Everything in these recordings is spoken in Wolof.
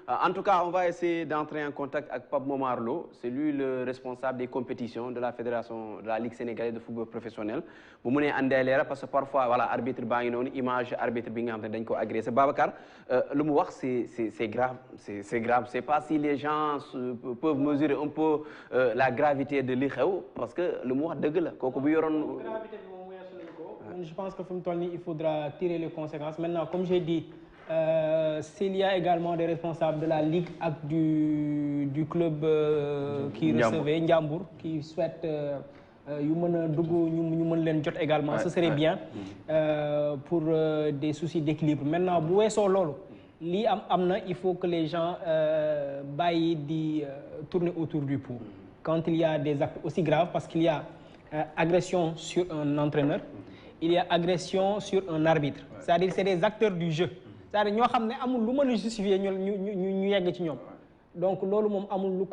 En tout cas, on va essayer d'entrer en contact avec Pape Momar Lo. C'est lui le responsable des compétitions de la fédération de la Ligue sénégalaise de football professionnel. Vous pouvez andé parce que parfois, voilà, arbitre bang non, image arbitre bing dañ ko agressé. Babacar, le mot c'est grave, c'est grave. C'est pas si les gens peuvent mesurer un peu la gravité de l'ixew parce que le mot deug la koku bu yoron je pense que il faudra tirer les conséquences. Maintenant, comme j'ai dit, s'il y a également des responsables de la Ligue et du club qui recevait Ndiambour, qui souhaitent également, ce serait bien pour des soucis d'équilibre. Maintenant, il faut que les gens tournent autour du pot. Quand il y a des actes aussi graves, parce qu'il y a agression sur un entraîneur, il y a agression sur un arbitre. C'est-à-dire c'est des acteurs du jeu. C'est-à-dire ñoo xam ne amul lu mën a justifier ñu yegg ci ñoom. Donc loolu moom amul lu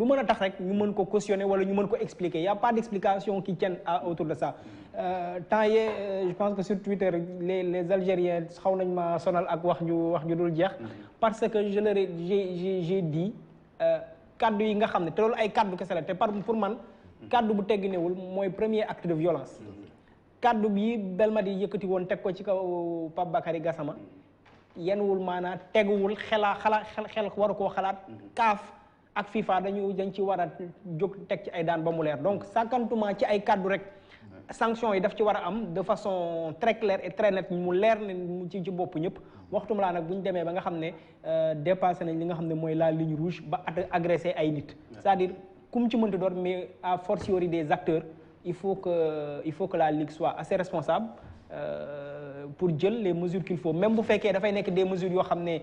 mën a tax rek ñu mën ko cautionner wala ñu mën ko expliquer. Il y a pas d'explication qui tienne autour de ça. Je pense que sur Twitter les Algériens xaw nañ ma sonal ak wax ju dul jeex parce que j'ai dit kaddu yi nga xam ne te loolu ay kaddu kese la te pour man kaddu bu tegginewul mooy premier acte de violence. kaddu bi Belmadi yëkkati woon teg ko ci kaw Pape Bakary Gassama yenuwul maanaa teguwul xel waru koo xalaat CAF ak FIFA dañ ci war a jóg teg ci ay daan ba mu leer donc sàkkantuma ci ay kaddu rek sanction yi daf ci war a am de façon très claire et très nette mu leer ne mu ci bopp ñëpp waxtuma laa nag bu ñu demee ba nga xam ne dépassé nañ li nga xam ne mooy la ligne rouge ba agressé ay nit c'est-à-dire comme ci mënta doon mais à fortiori des acteurs il faut que la Ligue soit assez responsable pour jël les mesures qu'il faut même bu fekkee dafay nekk des mesures yoo xam ne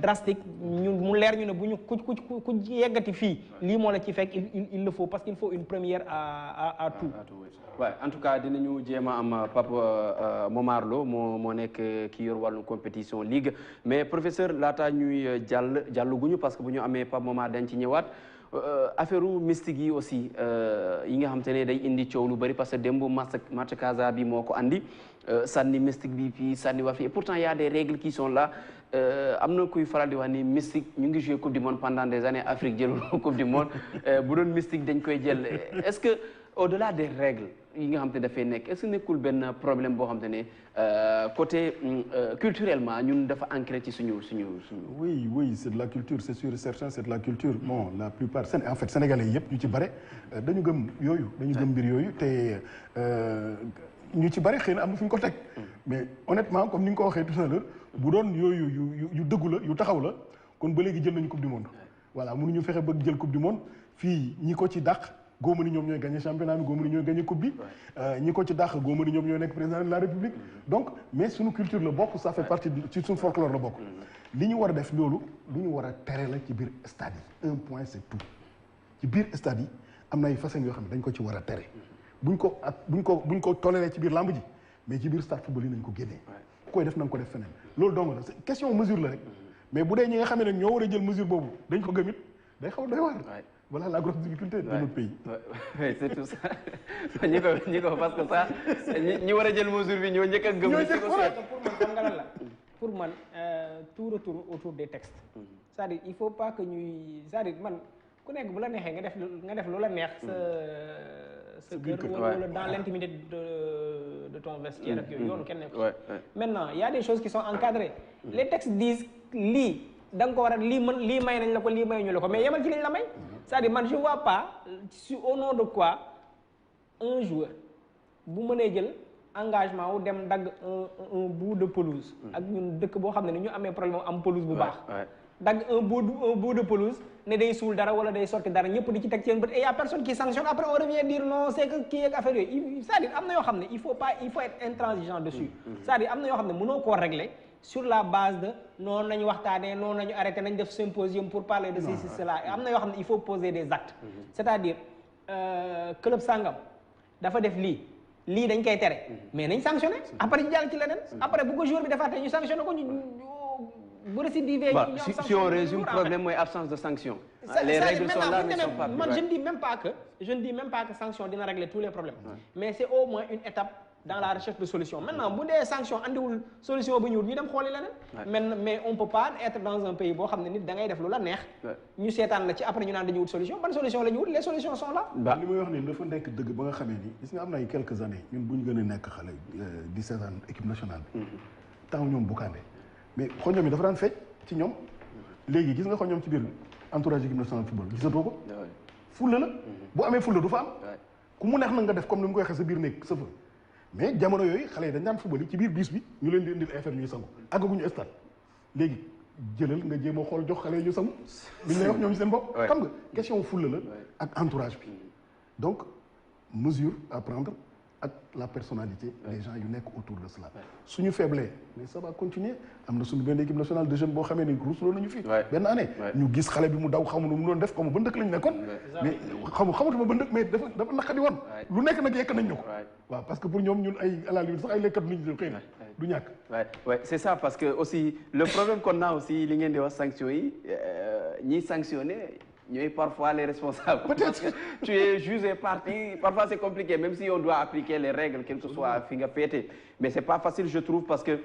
drastiques mu leer ñu ne bu ñu ku yeggati fii lii moo la ci fekk il le faut parce qu'il faut une première à tout. Ouais, en tout cas dinañu jéem a am Pape Momar Lo moo nekk ki yor wàllu compétition ligue mais professeur laata ñuy jàlluguñu parce que bu ñu amee Pape Momar dañ ci ñëwaat. Affaire mystique yi aussi yi nga xam te ne day indi coow lu bëri parce que démb match Casa bi moo ko andi sànni mystique bi fii sànni waa fii et pourtant y a des règles qui sont là am na kuy faral di wax ni mystique ñu ngi joué coupe du monde pendant des années Afrique jëlul coupe du monde bu doon mystique dañ koy jël est-ce que au-delà des règles yi nga xam te dafay nekk est-ce que nekkul benn problème boo xam te ne côté culturellement ñun dafa ancré ci suñu. Oui c'est de la culture c'est sûr et certain c'est de la culture bon la plupart en fait sénégalais yëpp ñu ci bare dañu gëm yooyu dañu gëm mbir yooyu te ñu ci bare xëy na am na fu ñu ko teg mais honnêtement comme ni nga ko waxee tout à l'heure bu doon yooyu yu dëggu la yu taxaw la kon ba léegi jël nañu coupe du monde voilà mënuñu fexe ba jël coupe du monde fii ñi ko ci dàq góoma ni ñoom ñooy gagné championnat bi góoma ni ñooy gagné coupe bi ñi ko ci dàq góoma ni ñoom ñooy nekk président de la république donc mais suñu culture la bokk ça fait partie ci suñu folklore la bokk li ñu war a def loolu lu ñu war a tere la ci biir stade yi un point c'est tout ci biir stade yi am na ay façon yoo xam ne dañ ko ci war a tere buñ ko toléré ci biir lamb ji mais ci biir stade football yi nañ ko génnee ku koy def na nga ko def feneen loolu dong la question mesure la rek mais bu dee ñi nga xam ne nag ñoo war a jël mesure boobu dañ ko gëmit day xaw doy waar voilà la grosse difficulté de notre pays. Oui, c'est tout ça. ñi ko parce que ça ñi war a jël mesure bi ñoo njëkk a gëm. pour man tout retourne autour des textes. C'est-à-dire il faut pas que ñuy c'est-à-dire man ku nekk bu la neexee nga def lu la neex sa kër wala dans l'intimité de ton vestiaire ak yooyu yoonu kenn nekk. Maintenant il y a des choses qui sont encadrées. Les textes disent lii da nga ko war a lii may nañ la ko lii mayuñu la ko mais yemal ci liñ la may. C'est-à-dire man je vois pas au nom de quoi un joueur bu mënee jël engagement wu dem dagg un bout de pelouse. ak ñun dëkk boo xam ne ni ñu amee problème am pelouse bu baax. dagg un bout de pelouse ne day suul dara wala day sorti dara ñëpp di ci teg seen bët et y a personne qui sanctionne après on revient dire non c'est que kii ak affaire yooyu c'est-à-dire am na yoo xam ne il faut être intransigeant dessus. C'est-à-dire am na yoo xam ne mënoo koo régler sur la base de noonu nañu waxtaanee noonu nañu arrêté nañ def symposium pour parler de ceci cela am na yoo xam ne il faut poser des actes. C'est-à-dire club sangam dafa def lii dañ koy tere mais nañ sanctionné après ñu jàll ci leneen après bu ko joueur bi defaatee ñu sanctionné ko ñu bu récidivé si on résume problème mooy absence de sanction. Les règles sont là, ne sont pas man je ne dis même pas que sanction dina régler tous les problèmes mais c'est au moins une étape dans la recherche de solution maintenant bu dee sanction andiwul solution bu ñu wut ñu dem xooli leneen mais on peut pas être dans un pays boo xam ne nit da ngay def lu la neex ñu seetaan la ci après ñu naan dañu wut solution ban solution la ñu wut les solutions sont là li may wax ni dafa nekk dëgg ba nga xamee ni gis nga am na ay quelques années ñun bu ñu gën a nekk xale di seetaan équipe nationale bi temps ñoom Bokandé mais xoñoom yi dafa daan feeñ ci ñoom léegi gis nga xoñoom ci biir entourage équipe nationale football gisatoo ko fulla la bu amee fulla du fa am ku mu neex na nga def comme ni mu koy waxee sa biir nekk sa fa mais jamono yooyu xale yi dañ daan football yi ci biir bis bi ñu leen di indil affaire ñuy sangu àggaguñu stade léegi jëlal nga jéem a xool jox xale yi ñu sangu liñ lay wax ñoom seen bopp xam nga question fulla la ak entourage bi donc mesure à prendre ak la personnalité des gens yu nekk autour de cela suñu faiblé mais ça va continuer am na suñu benn équipe nationale de jeunes boo xamee ni ruusloo nañu fii benn année ñu gis xale bi mu daw xamu nu mu doon def xamu ba ndëkk lañu nekkoon mais xamatuma ba ndëkk mais dafa naqadi woon lu nekk nag yekk nañ ñu ko waaw parce que pour ñoom ñun ay à la limite sax ay lekkat nit ñi xëy na du ñàkk ouais c'est ça parce que aussi le problème qu'on a aussi li ngeen di wax sanctions yi ñiy sanctionné ñooy parfois les responsables. Peut-être que tu es jugé parti. Parfois c'est compliqué, même si on doit appliquer les règles, quel que soit finger pété. Mais c'est pas facile, je trouve, parce que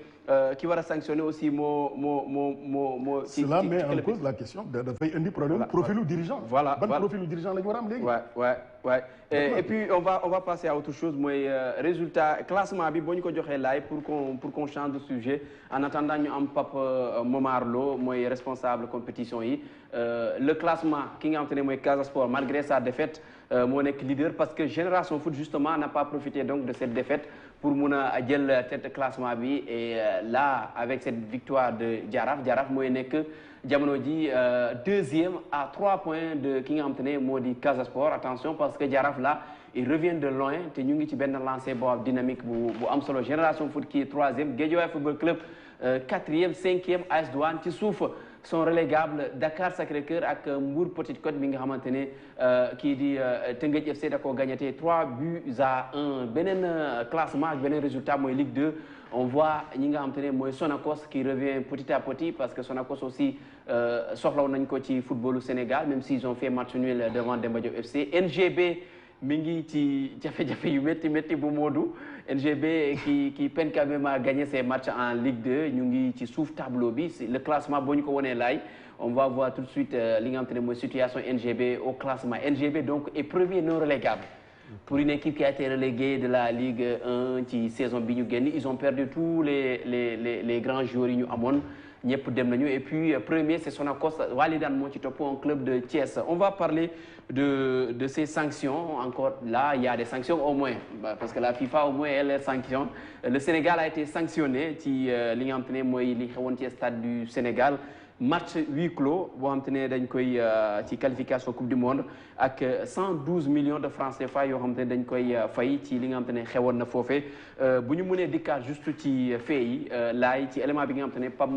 qui va sanctionner aussi Cela met en cause la question dafay indi problème profilu dirigeant. Voilà. Ban profilu dirigeant la ñu war a am léegi. Ouais. Et puis on va passer à autre chose mooy résultat classement bi boo ñu ko joxee laay pour qu'on change de sujet en attendant ñu am Pape Momar Lo mooy responsable compétition yi le classement ki nga xamante ne mooy Casa Sport malgré sa défaite moo nekk leader parce que Génération Foot justement n'a pas profité donc de cette défaite pour mun a jël tête classement bi et là avec cette victoire de Jaraaf mooy nekk jamono ji deuxième à 3 points de ki nga xamante ne moo di Casa Sport attention parce que Jaraaf là il revient de loin te ñu ngi ci benn lancé boo dynamique bu am solo Génération Foot qui est troisième Guédiawaye Football Club quatrième cinquième AS Douanes ci suuf sont relégables Dakar Sacré-Cœur ak Mbour Petite Côte bi nga xamante ne kii di Teungueth FC da koo gagné 3-1 beneen classement ak beneen résultat mooy Ligue 2 on voit ñi nga xamante ne mooy Sonacos qui revient petit à petit parce que Sonacos aussi soxlaw nañ ko ci footballu Sénégal même s'ils ont fait match nul devant Demba Diop FC NGB mi ngi ci jafe-jafe yu métti bu Modou NGB qui peine quand même à gagner ses matchs en Ligue 2 ñu ngi ci suuf tableau bi le classement boo ñu ko wonee laay on va voir tout de suite li nga xamante ne mooy situation NGB au classement NGB donc est premier non relégable pour une équipe qui a été reléguée de la Ligue 1 ci saison bi ñu génn ils ont perdu tous les grands joueurs yi ñu amoon ñëpp dem nañu et puis premier c'est Sonacos Walidane moo ci topp un club de Thiès on va parler de ces sanctions encore là il y a des sanctions au moins parce que la FIFA au moins elle sanctionne le Sénégal a été sanctionné ci li nga xamante ne mooy li xewoon ci stade du Sénégal match huis clos boo xamante ne dañ koy ci qualification coupe du monde ak 112 millions de francs CFA yoo xamante ne dañ koy fay ci li nga xamante ne xewoon na foofee bu ñu mënee dikkaat juste ci fait yi laay ci élément bi nga xamante ne Pape